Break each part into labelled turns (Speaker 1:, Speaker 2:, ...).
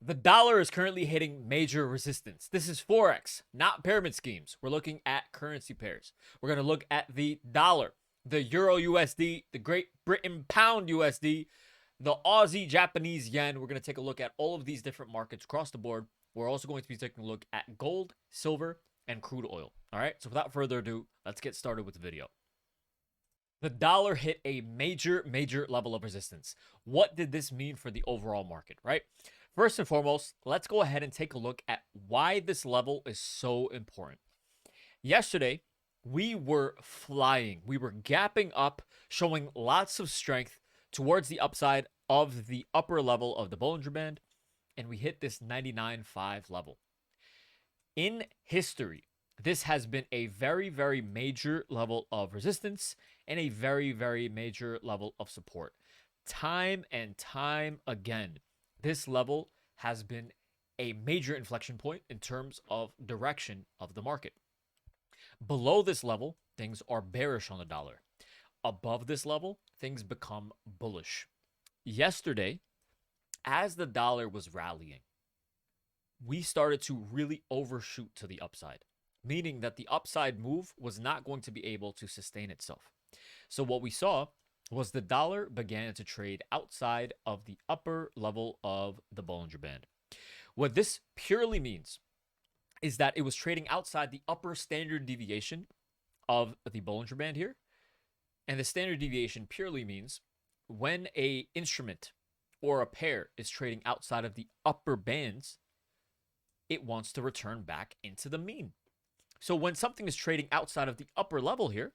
Speaker 1: The dollar is currently hitting major resistance. This is Forex, not pyramid schemes. We're looking at currency pairs. We're going to look at the dollar, the Euro USD, the Great Britain Pound USD, the Aussie Japanese yen. We're going to take a look at all of these different markets across the board. We're also going to be taking a look at gold, silver, and crude oil. All right, so without further ado, let's get started with the video. The dollar hit a major level of resistance. What did this mean for the overall market, right? First and foremost, let's go ahead and take a look at why this level is so important. Yesterday, we were flying. We were gapping up, showing lots of strength towards the upside of the upper level of the Bollinger Band, and we hit this 99.5 level. In history, this has been a very major level of resistance and a very major level of support. Time and time again, this level has been a major inflection point in terms of direction of the market. Below this level, things are bearish on the dollar. Above this level, things become bullish. Yesterday, as the dollar was rallying, we started to really overshoot to the upside, meaning that the upside move was not going to be able to sustain itself. So what we saw was the dollar began to trade outside of the upper level of the Bollinger Band. What this purely means is that it was trading outside the upper standard deviation of the Bollinger Band here. And the standard deviation purely means when an instrument or a pair is trading outside of the upper bands, it wants to return back into the mean. So when something is trading outside of the upper level here,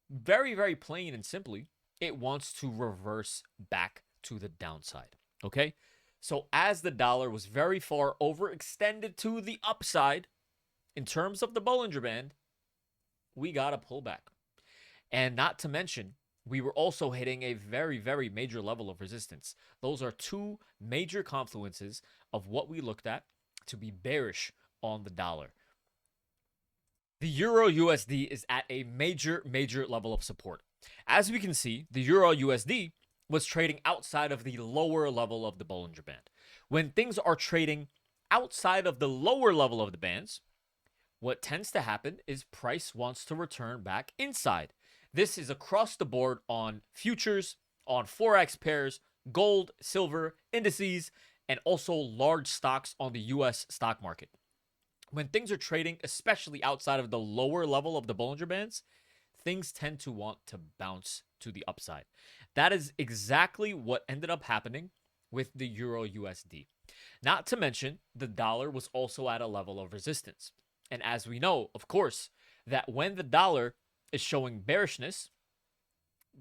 Speaker 1: very plain and simply, it wants to reverse back to the downside. Okay, so as the dollar was very far overextended to the upside in terms of the Bollinger Band, we got a pullback. And not to mention, we were also hitting a very major level of resistance. Those are two major confluences of what we looked at to be bearish on the dollar. The Euro USD is at a major level of support. As we can see, the Euro USD was trading outside of the lower level of the Bollinger Band. When things are trading outside of the lower level of the bands, what tends to happen is price wants to return back inside. This is across the board on futures, on Forex pairs, gold, silver, indices, and also large stocks on the US stock market. When things are trading, especially outside of the lower level of the Bollinger Bands, things tend to want to bounce to the upside. That is exactly what ended up happening with the Euro USD. Not to mention, the dollar was also at a level of resistance. And as we know, of course, that when the dollar is showing bearishness,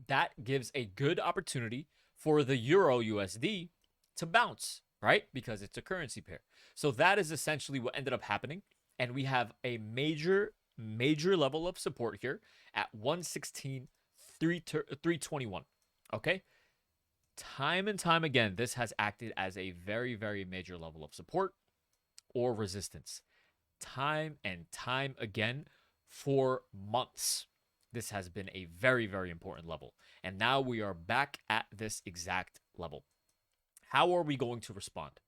Speaker 1: that gives a good opportunity for the Euro USD to bounce, right? Because it's a currency pair. So that is essentially what ended up happening. And we have a major level of support here at 116.321. Okay. Time and time again, this has acted as a very major level of support or resistance. Time and time again for months. This has been a very important level. And now we are back at this exact level. How are we going to respond?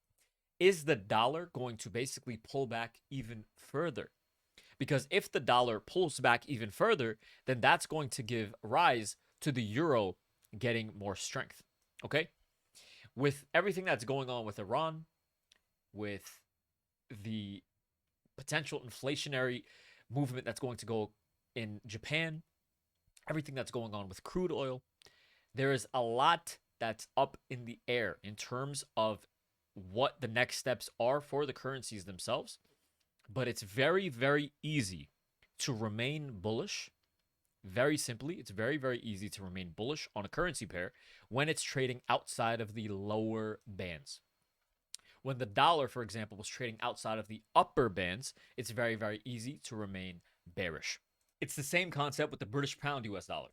Speaker 1: Is the dollar going to basically pull back even further? Because if the dollar pulls back even further, then that's going to give rise to the euro getting more strength. Okay? With everything that's going on with Iran, with the potential inflationary movement that's going to go in Japan, everything that's going on with crude oil, there is a lot that's up in the air in terms of what the next steps are for the currencies themselves. But it's very easy to remain bullish. Very simply, it's very easy to remain bullish on a currency pair when it's trading outside of the lower bands. When the dollar, for example, was trading outside of the upper bands, it's very easy to remain bearish. It's the same concept with the British pound US dollar.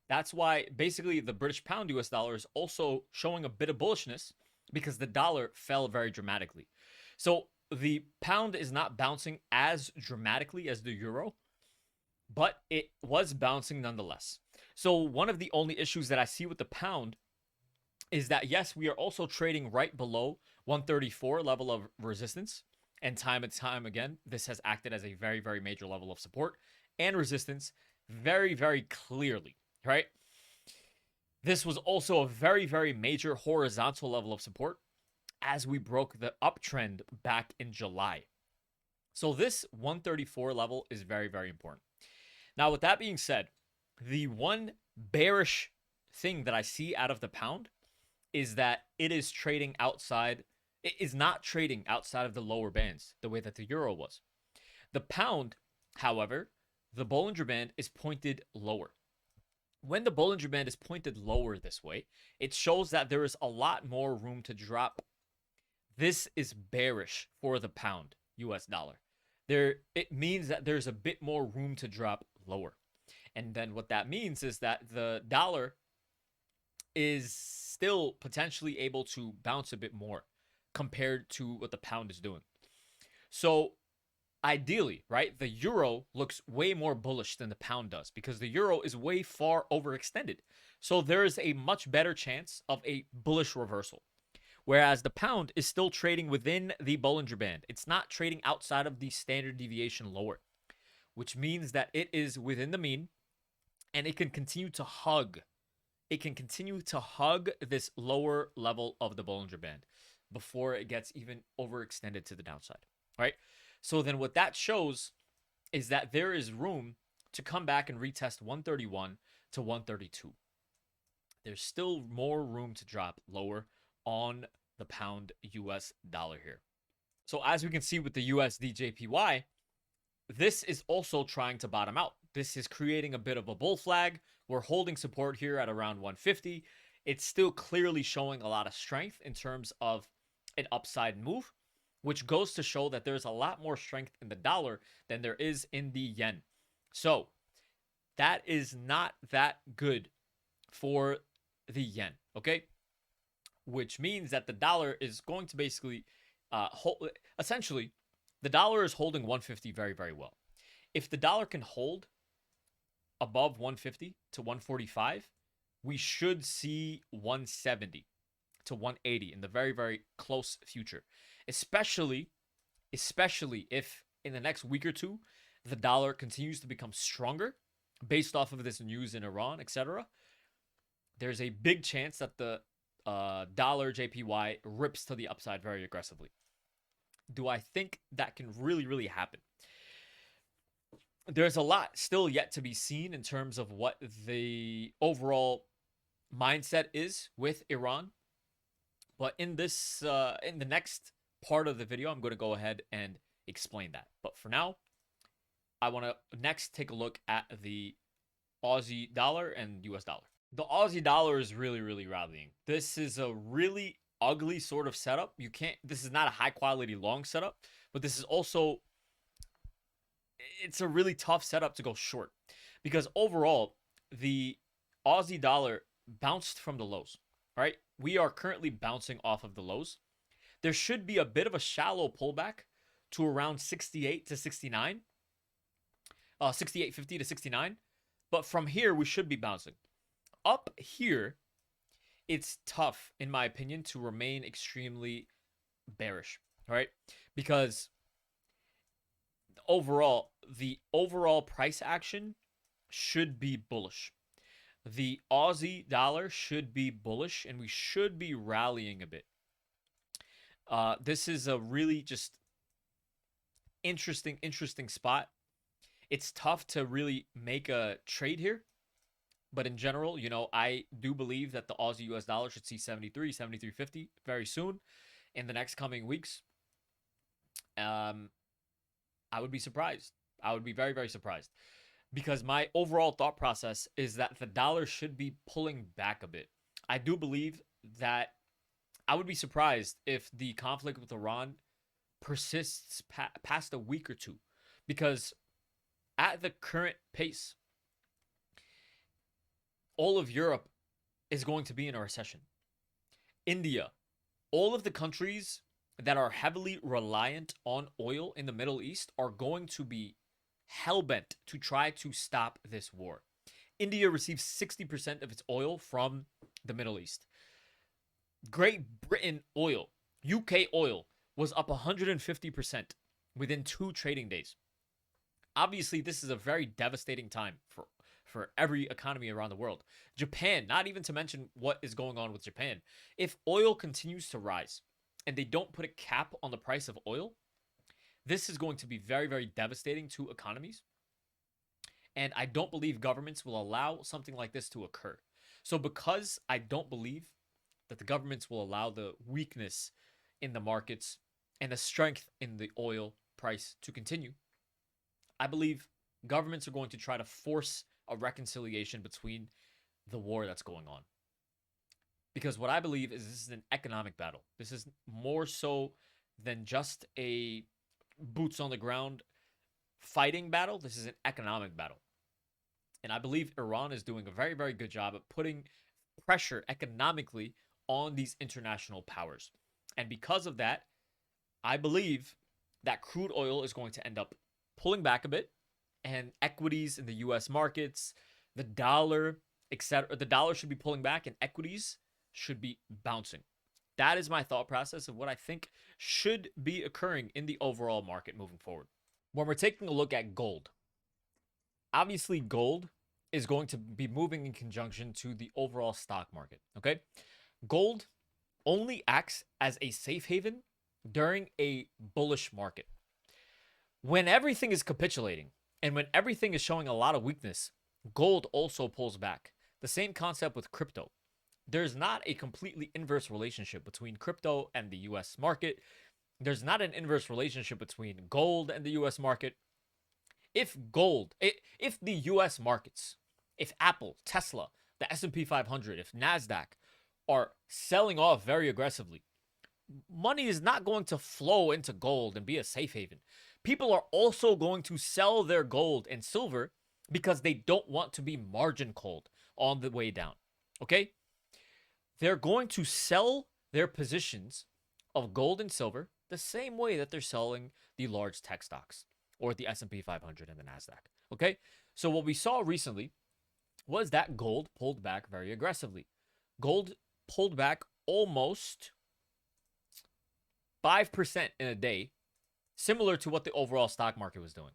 Speaker 1: That's why basically the British pound US dollar is also showing a bit of bullishness because the dollar fell very dramatically. So the pound is not bouncing as dramatically as the euro, but it was bouncing nonetheless. So one of the only issues that I see with the pound is that yes, we are also trading right below 134 level of resistance. And time again, this has acted as a very, very major level of support and resistance very, very clearly, right? This was also a very, very major horizontal level of support as we broke the uptrend back in July. So this 134 level is very, very important. Now, with that being said, the one bearish thing that I see out of the pound is that it is trading outside. It is not trading outside of the lower bands the way that the euro was. The pound, however, the Bollinger Band is pointed lower. When the Bollinger Band is pointed lower this way, it shows that there is a lot more room to drop. This is bearish for the pound US dollar. It means that there's a bit more room to drop lower. And then what that means is that the dollar is still potentially able to bounce a bit more compared to what the pound is doing. So ideally, right, the euro looks way more bullish than the pound does because the euro is way far overextended. So there is a much better chance of a bullish reversal. Whereas the pound is still trading within the Bollinger Band. It's not trading outside of the standard deviation lower, which means that it is within the mean and it can continue to hug. It can continue to hug this lower level of the Bollinger Band before it gets even overextended to the downside, right? So then what that shows is that there is room to come back and retest 131 to 132. There's still more room to drop lower on the pound US dollar here. So as we can see with the USDJPY, this is also trying to bottom out. This is creating a bit of a bull flag. We're holding support here at around 150. It's still clearly showing a lot of strength in terms of an upside move, which goes to show that there's a lot more strength in the dollar than there is in the yen. So that is not that good for the yen, okay? Which means that the dollar is going to basically essentially, the dollar is holding 150 very, very well. If the dollar can hold above 150 to 145, we should see 170 to 180 in the very, very close future. Especially if in the next week or two, the dollar continues to become stronger based off of this news in Iran, etc. There's a big chance that the dollar JPY rips to the upside very aggressively. Do I think that can really, really happen? There's a lot still yet to be seen in terms of what the overall mindset is with Iran. But in this, in the next part of the video, I'm going to go ahead and explain that. But for now, I want to next take a look at the Aussie dollar and US dollar. The Aussie dollar is really, really rallying. This is a really ugly sort of setup. This is not a high quality long setup, but this is also, it's a really tough setup to go short because overall, the Aussie dollar bounced from the lows, right? We are currently bouncing off of the lows. There should be a bit of a shallow pullback to around 68 to 69, 68.50 to 69. But from here, we should be bouncing. Up here, it's tough, in my opinion, to remain extremely bearish, right? Because the overall price action should be bullish. The Aussie dollar should be bullish, and we should be rallying a bit. This is a really just interesting spot. It's tough to really make a trade here. But in general, you know, I do believe that the Aussie US dollar should see 73, 73.50 very soon in the next coming weeks. I would be surprised. I would be very, very surprised. Because my overall thought process is that the dollar should be pulling back a bit. I do believe that I would be surprised if the conflict with Iran persists past a week or two. Because at the current pace, all of Europe is going to be in a recession. India, all of the countries that are heavily reliant on oil in the Middle East are going to be hellbent to try to stop this war. India receives 60% of its oil from the Middle East. Great Britain oil, UK oil was up 150% within 2 trading days. Obviously, this is a very devastating time for every economy around the world. Japan, not even to mention what is going on with Japan. If oil continues to rise and they don't put a cap on the price of oil, this is going to be very, very devastating to economies. And I don't believe governments will allow something like this to occur. So because I don't believe that the governments will allow the weakness in the markets and the strength in the oil price to continue, I believe governments are going to try to force a reconciliation between the war that's going on. Because what I believe is this is an economic battle. This is more so than just a boots on the ground fighting battle. This is an economic battle. And I believe Iran is doing a very, very good job at putting pressure economically on these international powers. And because of that, I believe that crude oil is going to end up pulling back a bit, and equities in the US markets, the dollar, etc. The dollar should be pulling back and equities should be bouncing. That is my thought process of what I think should be occurring in the overall market moving forward. When we're taking a look at gold, obviously gold is going to be moving in conjunction to the overall stock market, okay? Gold only acts as a safe haven during a bullish market. When everything is capitulating and when everything is showing a lot of weakness, gold also pulls back. The same concept with crypto. There's not a completely inverse relationship between crypto and the US market. There's not an inverse relationship between gold and the US market. If the US markets, if Apple, Tesla, the S&P 500, if NASDAQ are selling off very aggressively, money is not going to flow into gold and be a safe haven. People are also going to sell their gold and silver because they don't want to be margin called on the way down. Okay? They're going to sell their positions of gold and silver the same way that they're selling the large tech stocks or the S&P 500 and the NASDAQ. Okay? So what we saw recently was that gold pulled back very aggressively. Gold pulled back almost 5% in a day, similar to what the overall stock market was doing.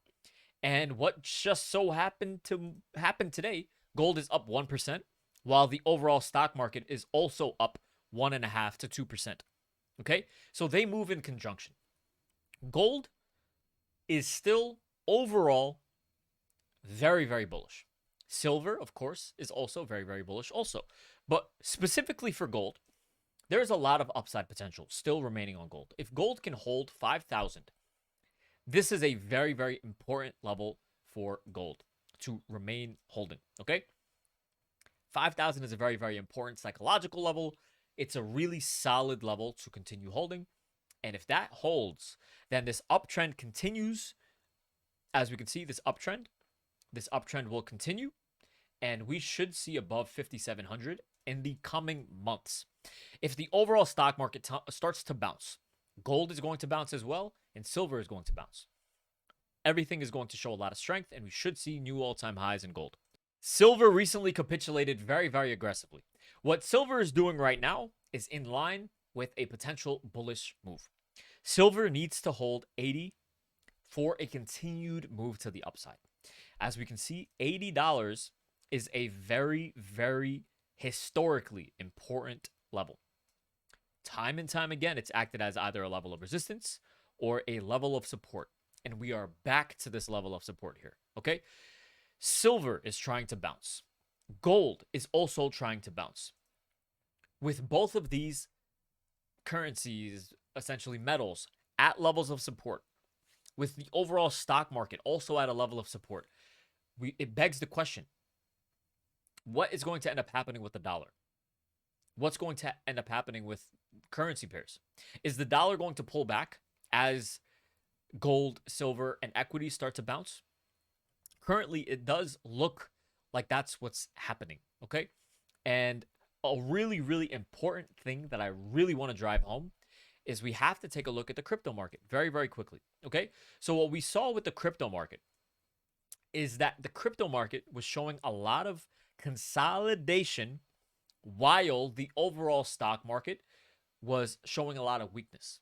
Speaker 1: And what just so happened to happen today, gold is up 1%, while the overall stock market is also up 1.5% to 2%. Okay? So they move in conjunction. Gold is still overall very, very bullish. Silver, of course, is also very, very bullish also. But specifically for gold, there's a lot of upside potential still remaining on gold. If gold can hold 5,000, this is a very, very important level for gold to remain holding, okay? 5,000 is a very, very important psychological level. It's a really solid level to continue holding. And if that holds, then this uptrend continues. As we can see, this uptrend will continue. And we should see above 5,700 in the coming months. If the overall stock market starts to bounce, gold is going to bounce as well, and silver is going to bounce. Everything is going to show a lot of strength, and we should see new all-time highs in gold. Silver recently capitulated very, very aggressively. What silver is doing right now is in line with a potential bullish move. Silver needs to hold 80 for a continued move to the upside. As we can see, $80 is a very, very historically important level. Time and time again, it's acted as either a level of resistance or a level of support. And we are back to this level of support here, okay? Silver is trying to bounce. Gold is also trying to bounce. With both of these currencies, essentially metals, at levels of support, with the overall stock market also at a level of support, it begs the question, what is going to end up happening with the dollar? What's going to end up happening with currency pairs? Is the dollar going to pull back as gold, silver, and equities start to bounce? Currently, it does look like that's what's happening, okay? And a really, really important thing that I really want to drive home is we have to take a look at the crypto market very, very quickly, okay? So what we saw with the crypto market is that the crypto market was showing a lot of consolidation while the overall stock market was showing a lot of weakness.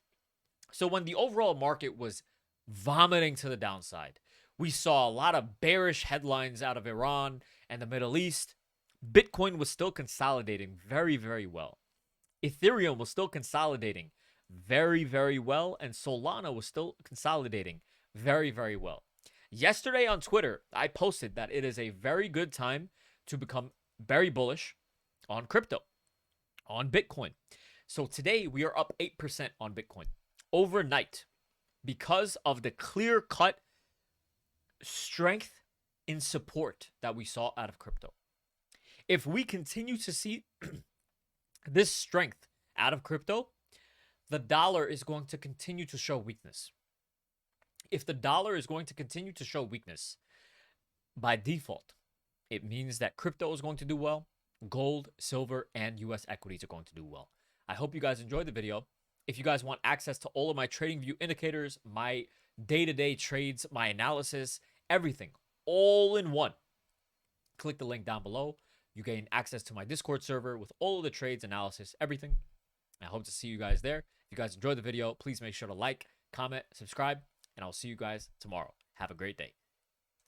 Speaker 1: So when the overall market was vomiting to the downside, we saw a lot of bearish headlines out of Iran and the Middle East. Bitcoin was still consolidating very, very well. Ethereum was still consolidating very, very well. And Solana was still consolidating very, very well. Yesterday on Twitter, I posted that it is a very good time to become very bullish on crypto, on Bitcoin. So today we are up 8% on Bitcoin overnight because of the clear-cut strength in support that we saw out of crypto. If we continue to see this strength out of crypto, the dollar is going to continue to show weakness. If the dollar is going to continue to show weakness, by default, it means that crypto is going to do well, gold, silver, and US equities are going to do well. I hope you guys enjoyed the video. If you guys want access to all of my trading view indicators, my day-to-day trades, my analysis, everything, all in one, click the link down below. You gain access to my Discord server with all of the trades, analysis, everything. I hope to see you guys there. If you guys enjoyed the video, please make sure to like, comment, subscribe, and I'll see you guys tomorrow. Have a great day.